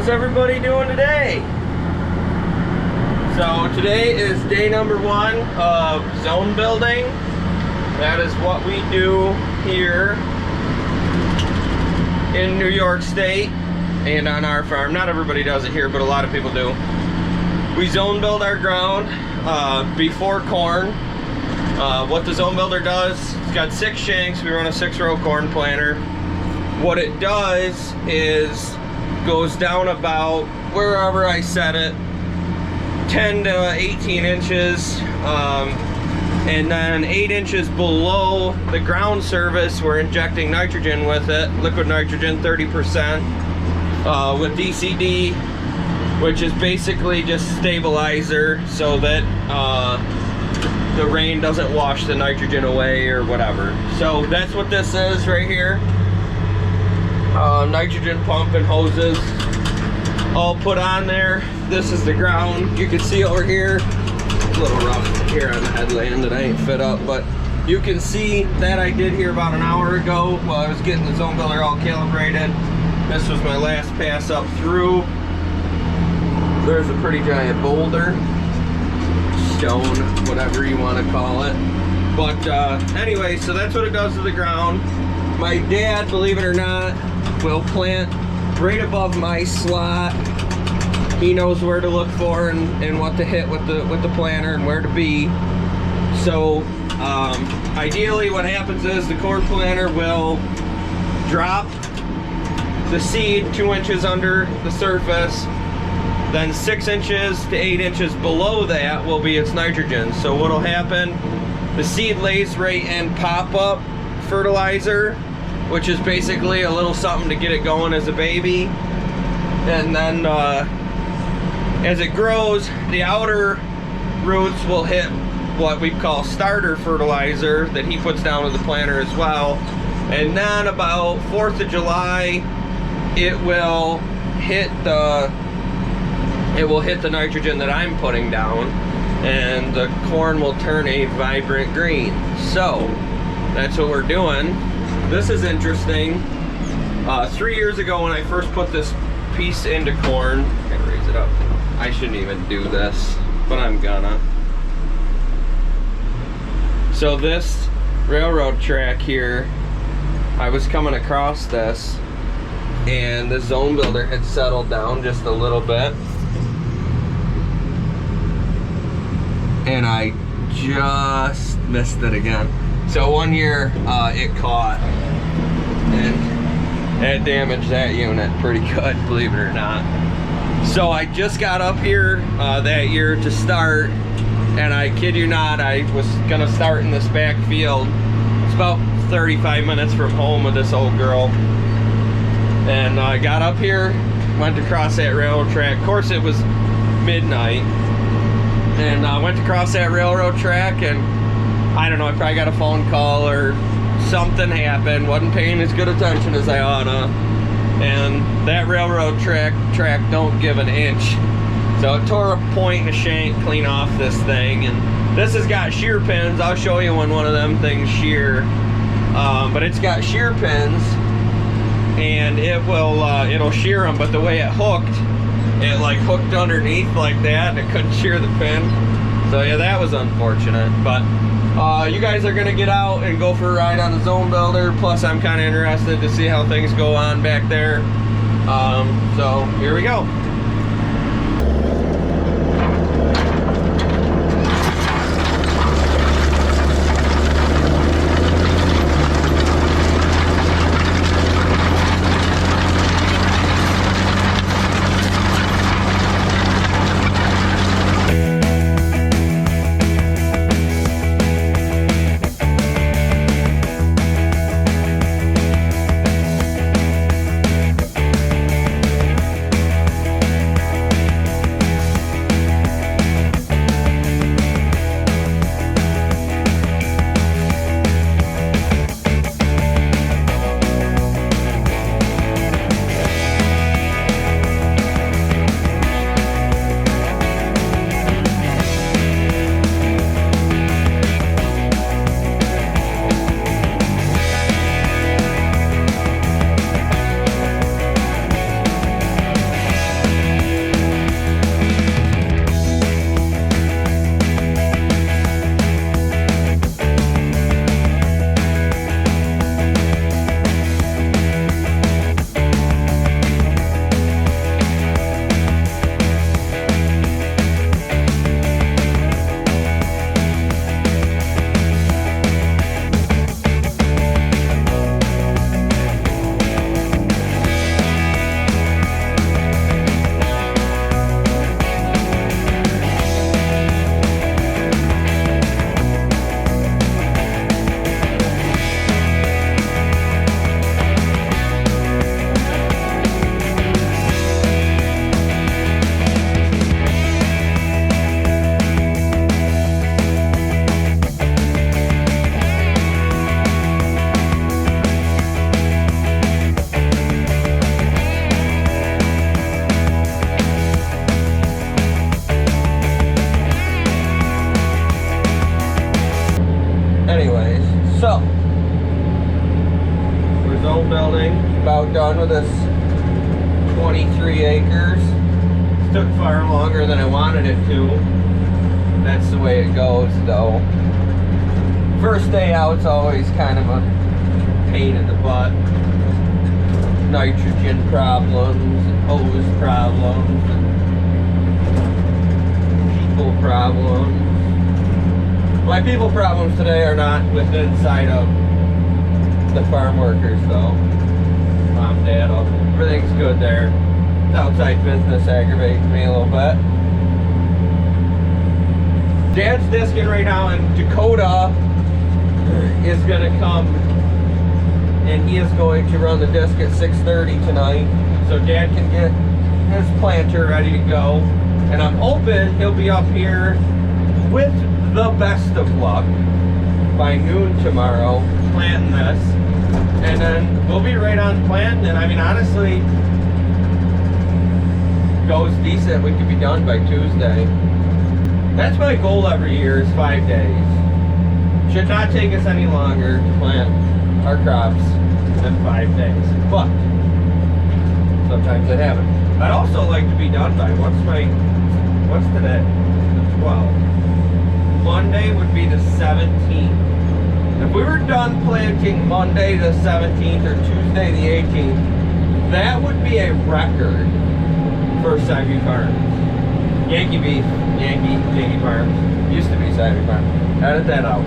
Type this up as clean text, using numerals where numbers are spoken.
How's everybody doing today? So today is day number 1 of zone building. That is what we do here in New York State and on our farm. Not everybody does it here, but a lot of people do. We zone build our ground before corn. What the zone builder does, it's got 6 shanks. We run a 6-row corn planter. What it does is goes down about wherever I set it, 10 to 18 inches, and then 8 inches below the ground surface we're injecting nitrogen with it, liquid nitrogen 30%, with DCD, which is basically just stabilizer so that the rain doesn't wash the nitrogen away or whatever. So that's what this is right here. Nitrogen pump and hoses all put on there. This is the ground. You can see over here, a little rough here on the headland that I ain't fit up, but you can see that I did here about an hour ago while I was getting the zone builder all calibrated. This was my last pass up through. There's a pretty giant boulder, stone, whatever you want to call it. But anyway, so that's what it does to the ground. My dad, believe it or not, will plant right above my slot. He knows where to look for and what to hit with the planter and where to be. So ideally what happens is the corn planter will drop the seed 2 inches under the surface, then 6 inches to 8 inches below that will be its nitrogen. So what'll happen, the seed lays right in pop-up fertilizer, which is basically a little something to get it going as a baby. And then as it grows, the outer roots will hit what we call starter fertilizer that he puts down with the planter as well. And then about 4th of July, it will hit the nitrogen that I'm putting down, and the corn will turn a vibrant green. So that's what we're doing. This is interesting. 3 years ago when I first put this piece into corn, I gotta raise it up. I shouldn't even do this, but I'm gonna. So this railroad track here, I was coming across this, and the zone builder had settled down just a little bit, and I just missed it again. So one year it caught, and it damaged that unit pretty good, believe it or not. So I just got up here that year to start, and I kid you not, I was gonna start in this back field. It's about 35 minutes from home with this old girl. And I got up here, went across that railroad track. Of course it was midnight, and I went across that railroad track, and I don't know, I probably got a phone call or something happened, wasn't paying as good attention as I oughta, and that railroad track don't give an inch. So it tore a point and a shank clean off this thing, and this has got shear pins. I'll show you when one of them things shear, but it's got shear pins, and it'll shear them, but the way it hooked, it like hooked underneath like that, and it couldn't shear the pin. So yeah, that was unfortunate, but you guys are gonna get out and go for a ride on the zone builder. Plus I'm kind of interested to see how things go on back there. So here we go. So, we're zone building. About done with this 23 acres. It took far longer than I wanted it to. That's the way it goes though. First day out's always kind of a pain in the butt. Nitrogen problems, hose problems, people problems. My people problems today are not within sight of the farm workers though. Mom, Dad, everything's good there. Outside business aggravates me a little bit. Dad's disking right now, and Dakota is gonna come and he is going to run the disc at 6:30 tonight, so Dad can get his planter ready to go. And I'm hoping he'll be up here with the best of luck by noon tomorrow planting this, and then we'll be right on planting. And I mean, honestly, goes decent, we could be done by Tuesday. That's my goal every year, is 5 days. Should not take us any longer to plant our crops than 5 days, but sometimes it happens. I'd also like to be done by, what's today? The 12th. Monday would be the 17th. If we were done planting Monday the 17th or Tuesday the 18th, that would be a record for Yankee Farmers. Yankee Beef, Yankee Farmers. Used to be Yankee Farmers. Edit that out.